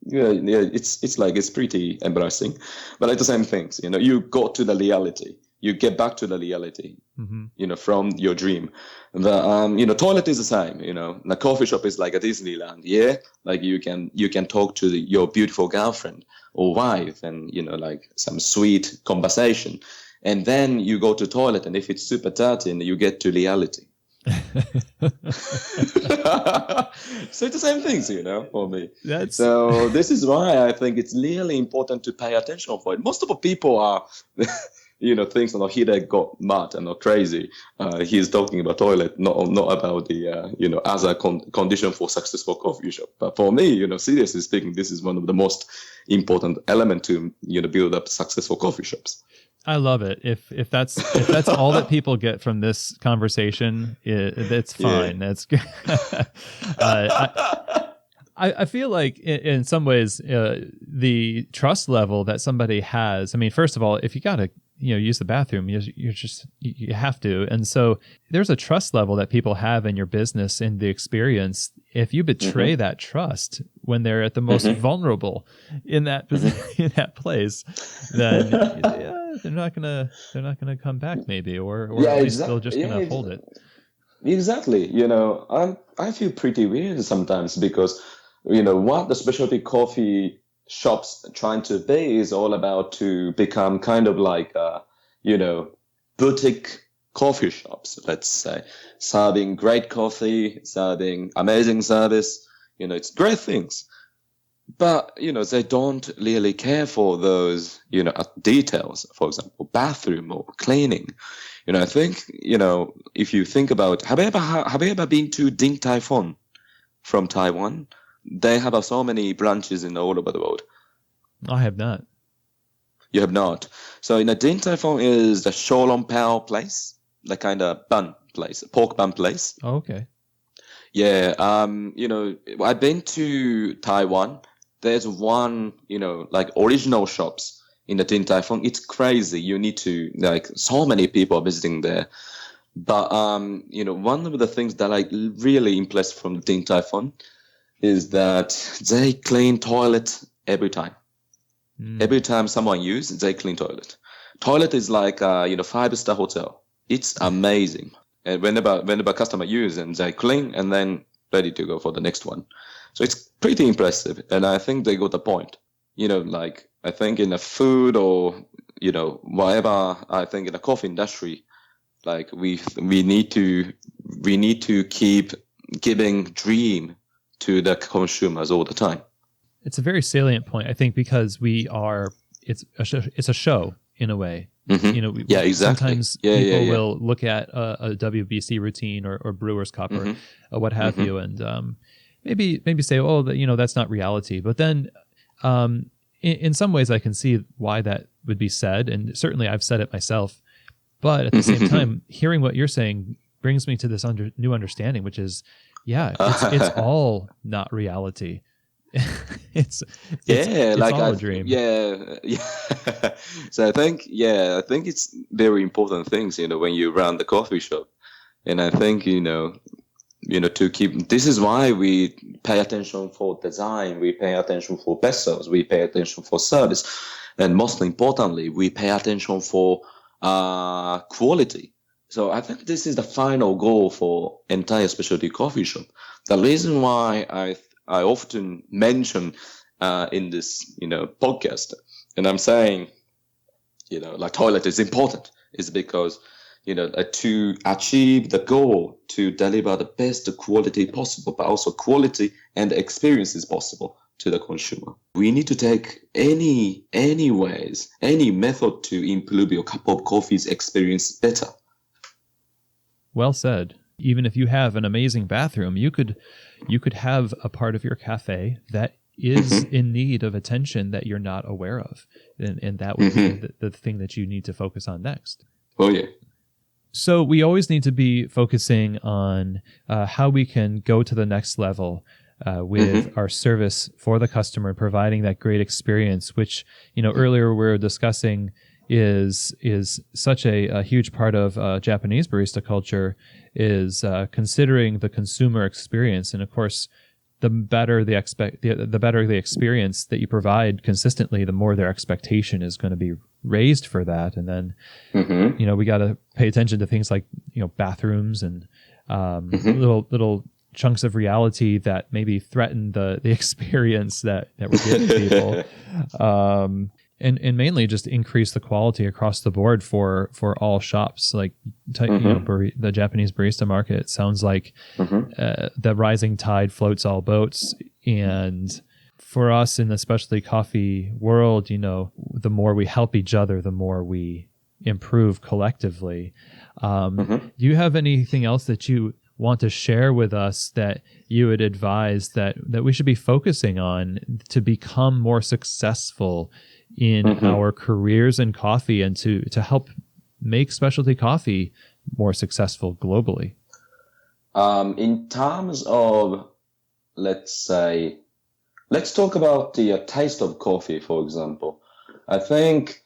it's like, it's pretty embarrassing, but it's the same things. You go to the reality, you get back to the reality, mm-hmm. From your dream. The toilet is the same. The coffee shop is like a Disneyland. Yeah, like you can talk to your beautiful girlfriend or wife, and like some sweet conversation. And then you go to toilet, and if it's super dirty, and you get to reality. So it's the same things, for me. So this is why I think it's really important to pay attention for it. Most of the people are, thinks, Hide got mad and not crazy. He's talking about toilet, not about the, other condition for successful coffee shop. But for me, seriously speaking, this is one of the most important element to, build up successful coffee shops. I love it. If that's all that people get from this conversation, that's fine. Yeah. That's good. I feel like in some ways the trust level that somebody has. I mean, first of all, if you gotta use the bathroom, you have to, and so there's a trust level that people have in your business and the experience. If you betray mm-hmm. that trust when they're at the most mm-hmm. vulnerable in that mm-hmm. in that place, then they're not gonna come back maybe, or at least they're just gonna hold it. Exactly. I feel pretty weird sometimes because what the specialty coffee shops trying to be is all about to become kind of like boutique coffee shops, let's say, serving great coffee, serving amazing service. It's great things. But, they don't really care for those, details, for example, bathroom or cleaning. I think, if you think about, have you ever been to Din Tai Fung from Taiwan? They have so many branches in all over the world. I have not. You have not. So, Din Tai Fung is the Xiaolong Pao place, the kind of bun place, pork bun place. Oh, okay. Yeah. I've been to Taiwan. There's one, like original shops in the Din Tai Fung. It's crazy. You need to, so many people are visiting there. But, one of the things that I really impressed from Din Tai Fung is that they clean toilet every time. Mm. Every time someone uses, they clean toilet. Toilet is like, 5-star hotel. It's amazing. And whenever customer use, and they clean and then ready to go for the next one. So it's pretty impressive. And I think they got the point. I think in the food or, whatever, I think in the coffee industry, Like we need to keep giving dream to the consumers all the time. It's a very salient point, I think, because it's a show in a way. Mm-hmm. Exactly. Sometimes people will look at a WBC routine or Brewers Cup or what have you, and maybe say, oh, that's not reality. But then, in some ways, I can see why that would be said, and certainly I've said it myself. But at the same time, hearing what you're saying brings me to this new understanding, which is, it's all not reality. it's all a dream. So I think it's very important things, when you run the coffee shop, and I think to keep. This is why we pay attention for design, we pay attention for pesos, we pay attention for service, and most importantly, we pay attention for quality. So I think this is the final goal for entire specialty coffee shop. The reason why I often mention in this podcast, and I'm saying like toilet is important, is because to achieve the goal to deliver the best quality possible, but also quality and experience is possible to the consumer. We need to take any ways, any method to improve your cup of coffee's experience better. Well said. Even if you have an amazing bathroom, you could have a part of your cafe that is in need of attention that you're not aware of, and that would be the thing that you need to focus on next. Oh yeah. So we always need to be focusing on how we can go to the next level with our service for the customer, providing that great experience, which earlier we were discussing is such a huge part of Japanese barista culture, is considering the consumer experience. And of course, the better the experience that you provide consistently, the more their expectation is going to be raised for that. And then we got to pay attention to things like bathrooms and little chunks of reality that maybe threaten the experience that we're giving people. And mainly just increase the quality across the board for all shops. Like the Japanese barista market, it sounds like the rising tide floats all boats. And for us in the specialty coffee world, the more we help each other, the more we improve collectively. Do you have anything else that you want to share with us that you would advise that we should be focusing on to become more successful in our careers in coffee, and to help make specialty coffee more successful globally? In terms of, let's talk about the taste of coffee, for example. I think,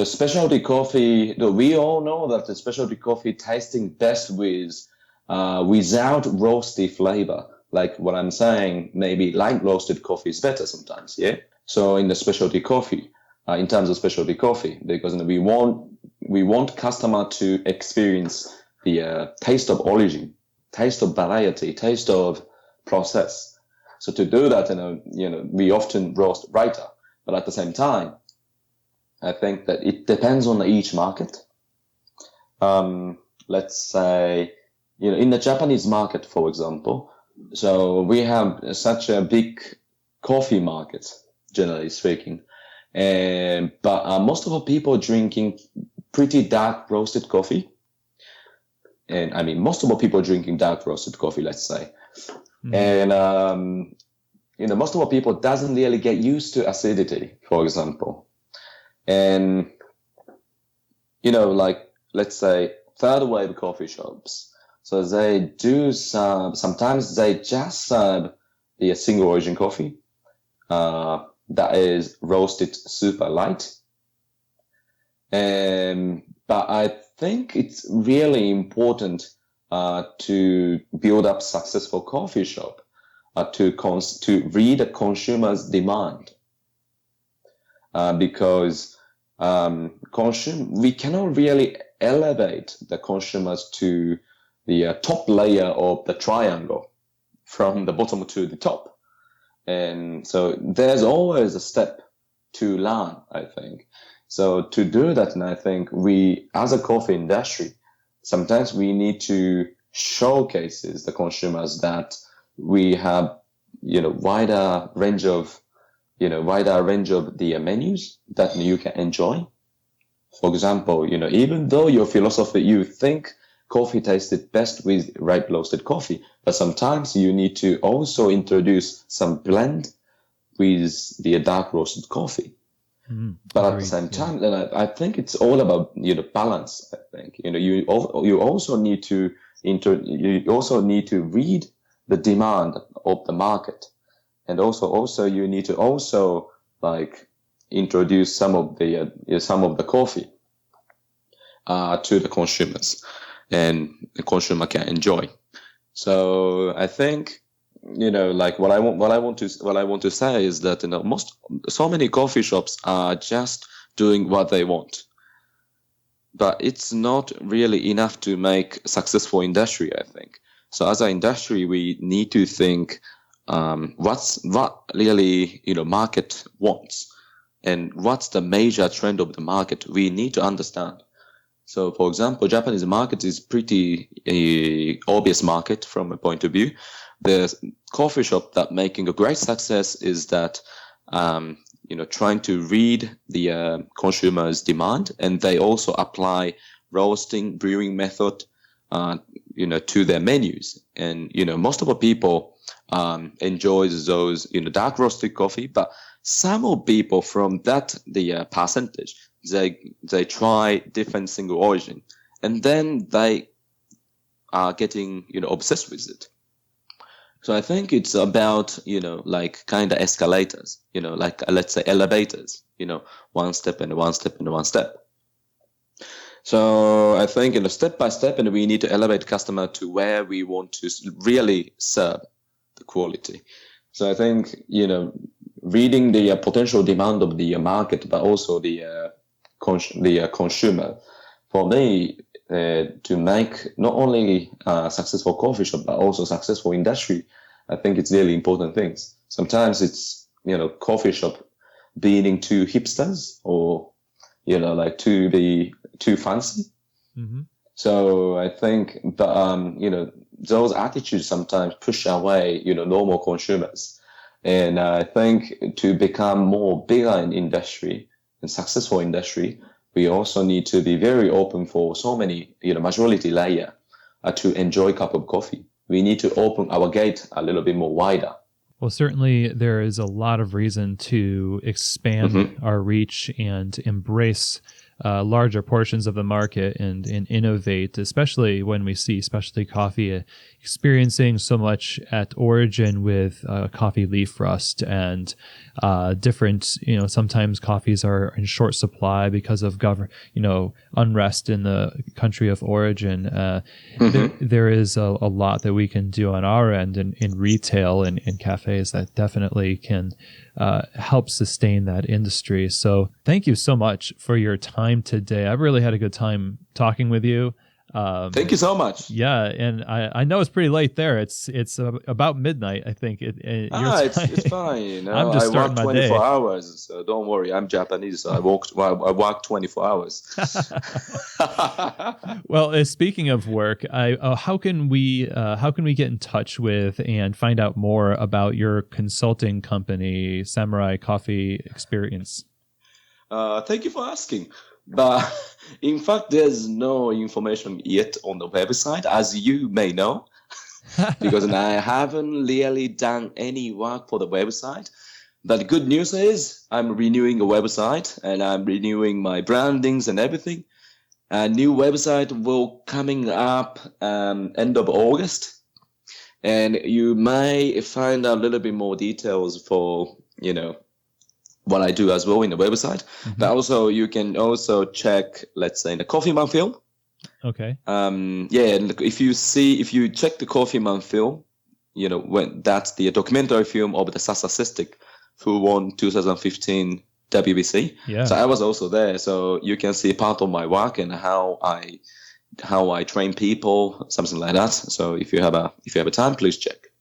specialty coffee, we all know that the specialty coffee tasting best without roasty flavor. Like what I'm saying, maybe light roasted coffee is better sometimes, yeah? So in the specialty coffee, in terms of specialty coffee, because we want customer to experience the taste of origin, taste of variety, taste of process. So to do that, we often roast brighter, but at the same time, I think that it depends on each market. Let's say, in the Japanese market, for example, so we have such a big coffee market, generally speaking. But most of the people drinking pretty dark roasted coffee. And I mean, most of the people drinking dark roasted coffee, let's say. And, most of the people doesn't really get used to acidity, for example. And, like, let's say third wave coffee shops. So they do sometimes they just serve the single origin coffee. That is roasted super light. But I think it's really important to build up successful coffee shop to read the consumer's demand. Because we cannot really elevate the consumers to the top layer of the triangle from the bottom to the top. And so there's always a step to learn, I think. So to do that, and I think we, as a coffee industry, sometimes we need to showcases the consumers that we have, wider range of the menus that you can enjoy. For example, even though your philosophy, you think coffee tasted best with ripe roasted coffee, but sometimes you need to also introduce some blend with the dark roasted coffee. But at the same time, then I think it's all about balance. I think you also need to read the demand of the market, and also you need to also like introduce some of the coffee to the consumers, and the consumer can enjoy. So I think like what I want to say is that so many coffee shops are just doing what they want, but it's not really enough to make successful industry, I think. So as an industry, we need to think what really market wants, and what's the major trend of the market. We need to understand. So, for example, Japanese market is pretty obvious market from a point of view. The coffee shop that making a great success is that trying to read the consumer's demand, and they also apply roasting, brewing method to their menus. And most of the people enjoys those dark roasted coffee, but some of people from the percentage, they try different single origin, and then they are getting obsessed with it. So I think it's about like kind of escalators, like let's say elevators, one step and one step and one step. So I think step by step, and we need to elevate customer to where we want to really serve the quality. So I think reading the potential demand of the market, but also the consumer, for me, to make not only a successful coffee shop but also successful industry, I think it's really important things. Sometimes it's coffee shop being too hipsters, or like to be too fancy. Mm-hmm. So I think, but those attitudes sometimes push away normal consumers. And I think to become more bigger in industry and successful industry, we also need to be very open for so many majority layer to enjoy a cup of coffee. We need to open our gate a little bit more wider. Well, certainly there is a lot of reason to expand our reach and embrace larger portions of the market and innovate, especially when we see specialty coffee experiencing so much at origin with coffee leaf rust and different, sometimes coffees are in short supply because of unrest in the country of origin. There is a lot that we can do on our end in retail and in cafes that definitely can help sustain that industry. So thank you so much for your time today. I've really had a good time talking with you. Thank you so much. Yeah, and I know it's pretty late there. It's about midnight, I think. It's fine. I'm just I work starting my 24 day. hours, so don't worry. I'm Japanese, so I work 24 hours. Well, speaking of work, how can we get in touch with and find out more about your consulting company, Samurai Coffee Experience? Thank you for asking. But in fact, there's no information yet on the website, as you may know, because I haven't really done any work for the website. But the good news is I'm renewing a website, and I'm renewing my brandings and everything. A new website will coming up end of August, and you may find a little bit more details for what I do as well in the website. But also you can also check, let's say, the Coffee Month film. Okay. If you check the Coffee Month film, when that's the documentary film of the Sasa Setic, who won 2015 WBC. Yeah. So I was also there, so you can see part of my work and how I train people, something like that. So if you have a time, please check.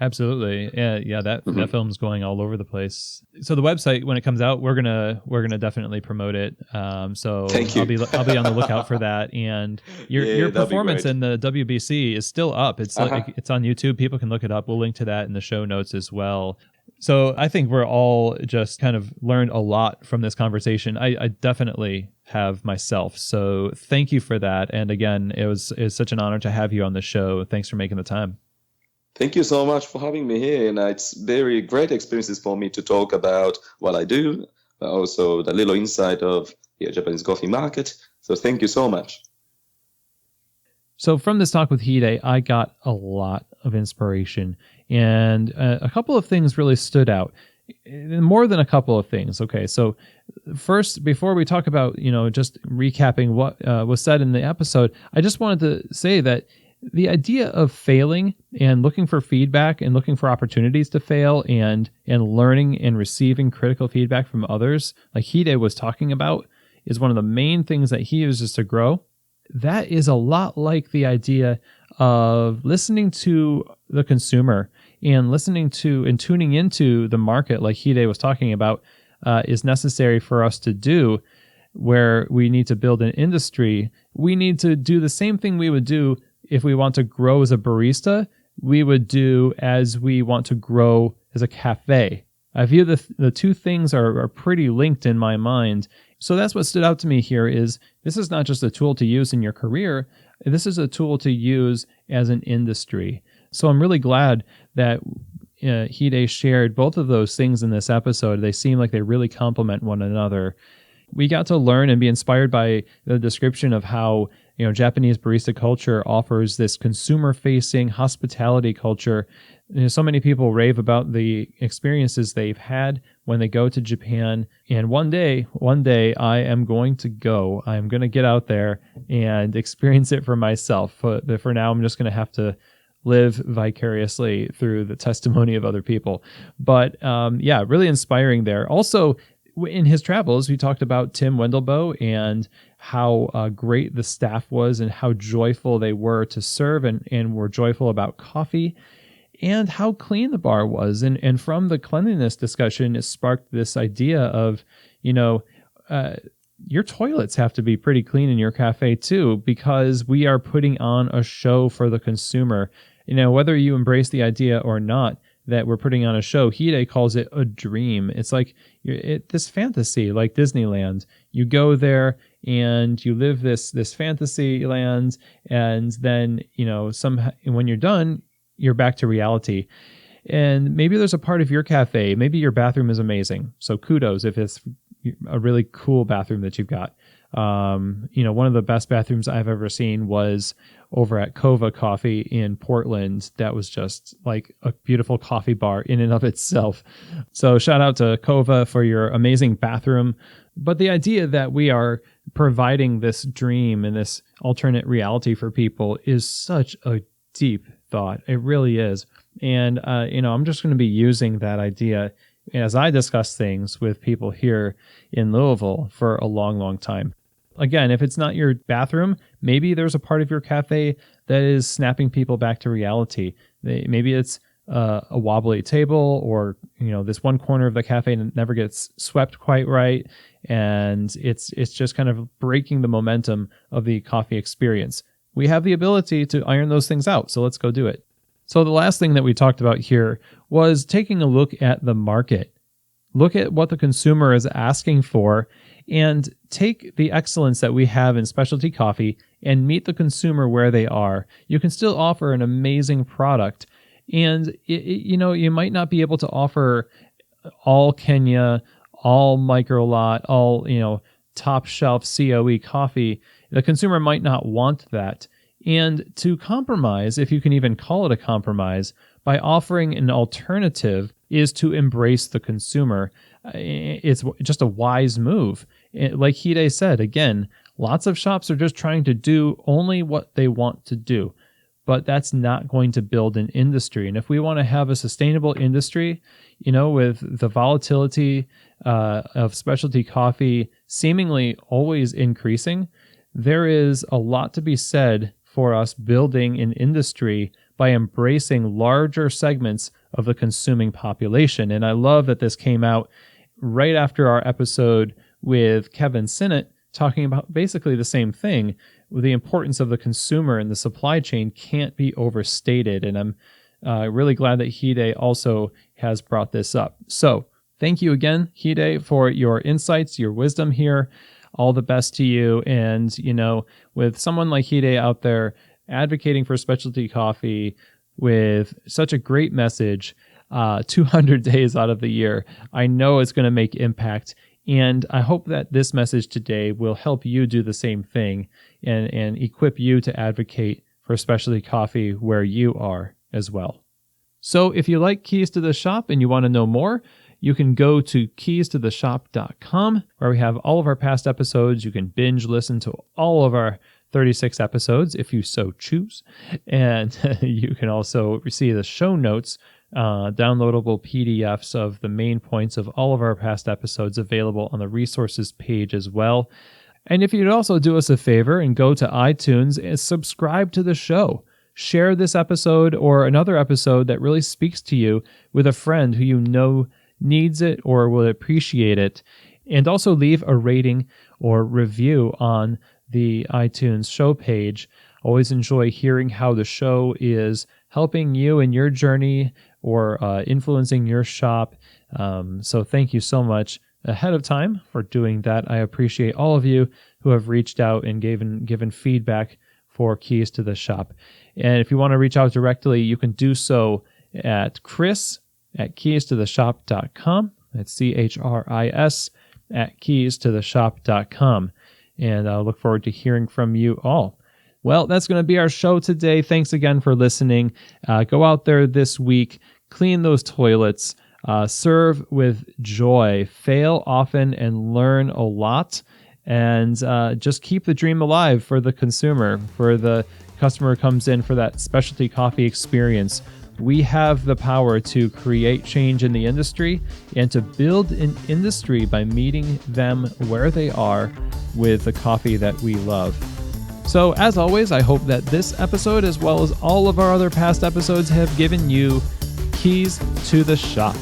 Absolutely. Yeah, that Mhm. film's going all over the place. So the website, when it comes out, we're gonna definitely promote it. So Thank you. I'll be on the lookout for that. And your Yeah, that'd be performance great. in the WBC is still up. It's Uh-huh. like it's on YouTube. People can look it up. We'll link to that in the show notes as well. So I think we're all just kind of learned a lot from this conversation. I definitely have myself. So thank you for that. And again, it's such an honor to have you on the show. Thanks for making the time. Thank you so much for having me here. And it's very great experiences for me to talk about what I do, but also the little insight of the Japanese coffee market. So thank you so much. So from this talk with Hide, I got a lot of inspiration, and a couple of things really stood out. More than a couple of things. Okay, so first, before we talk about just recapping what was said in the episode, I just wanted to say that the idea of failing and looking for feedback and looking for opportunities to fail and learning and receiving critical feedback from others, like Hide was talking about, is one of the main things that he uses to grow. That is a lot like the idea of listening to the consumer and listening to and tuning into the market, like Hide was talking about, is necessary for us to do. Where we need to build an industry, we need to do the same thing we would do if we want to grow as a barista, we would do as we want to grow as a cafe. I view the two things are pretty linked in my mind. So that's what stood out to me here is this is not just a tool to use in your career. This is a tool to use as an industry. So I'm really glad that Hide shared both of those things in this episode. They seem like they really complement one another. We got to learn and be inspired by the description of how Japanese barista culture offers this consumer-facing hospitality culture. So many people rave about the experiences they've had when they go to Japan. And one day, I am going to go. I'm going to get out there and experience it for myself. But for now, I'm just going to have to live vicariously through the testimony of other people. But yeah, really inspiring there. Also, in his travels, we talked about Tim Wendelboe and how great the staff was and how joyful they were to serve and were joyful about coffee and how clean the bar was. And from the cleanliness discussion, it sparked this idea of, your toilets have to be pretty clean in your cafe too, because we are putting on a show for the consumer. Whether you embrace the idea or not, that we're putting on a show, Hide calls it a dream. It's like this fantasy, like Disneyland. You go there and you live this fantasy land, and then somehow when you're done, you're back to reality. And maybe there's a part of your cafe, maybe your bathroom is amazing. So kudos if it's a really cool bathroom that you've got. One of the best bathrooms I've ever seen was over at Kova Coffee in Portland. That was just like a beautiful coffee bar in and of itself. So shout out to Kova for your amazing bathroom. But the idea that we are providing this dream and this alternate reality for people is such a deep thought. It really is. And, I'm just going to be using that idea as I discuss things with people here in Louisville for a long, long time. Again, if it's not your bathroom, maybe there's a part of your cafe that is snapping people back to reality. Maybe it's a wobbly table, or this one corner of the cafe never gets swept quite right, and it's just kind of breaking the momentum of the coffee experience. We have the ability to iron those things out, so let's go do it. So the last thing that we talked about here was taking a look at the market. Look at what the consumer is asking for and take the excellence that we have in specialty coffee and meet the consumer where they are. You can still offer an amazing product, and you might not be able to offer all Kenya, all micro lot, all top shelf COE coffee. The consumer might not want that. And to compromise, if you can even call it a compromise, by offering an alternative is to embrace the consumer. It's just a wise move. Like Hide said, again, lots of shops are just trying to do only what they want to do, but that's not going to build an industry. And if we want to have a sustainable industry, with the volatility of specialty coffee seemingly always increasing, there is a lot to be said for us building an industry by embracing larger segments of the consuming population. And I love that this came out right after our episode with Kevin Sinnott talking about basically the same thing. The importance of the consumer and the supply chain can't be overstated. And I'm really glad that Hide also has brought this up. So thank you again, Hide, for your insights, your wisdom here. All the best to you. And, with someone like Hide out there advocating for specialty coffee with such a great message, 200 days out of the year, I know it's going to make impact. And I hope that this message today will help you do the same thing and equip you to advocate for specialty coffee where you are as well. So if you like Keys to the Shop and you want to know more, you can go to keystotheshop.com, where we have all of our past episodes. You can binge listen to all of our 36 episodes if you so choose. And you can also receive the show notes, downloadable PDFs of the main points of all of our past episodes available on the resources page as well. And if you'd also do us a favor and go to iTunes and subscribe to the show, share this episode or another episode that really speaks to you with a friend who you know needs it or will appreciate it, and also leave a rating or review on the iTunes show page. Always enjoy hearing how the show is helping you in your journey or influencing your shop. So thank you so much ahead of time for doing that. I appreciate all of you who have reached out and given feedback for Keys to the Shop. And if you want to reach out directly, you can do so at chris@keystotheshop.com. That's CHRIS @keystotheshop.com. And I'll look forward to hearing from you all. Well, that's going to be our show today. Thanks again for listening. Go out there this week, clean those toilets, serve with joy, fail often and learn a lot, and just keep the dream alive for the consumer, for the customer who comes in for that specialty coffee experience. We have the power to create change in the industry and to build an industry by meeting them where they are with the coffee that we love. So as always, I hope that this episode, as well as all of our other past episodes, have given you keys to the shop.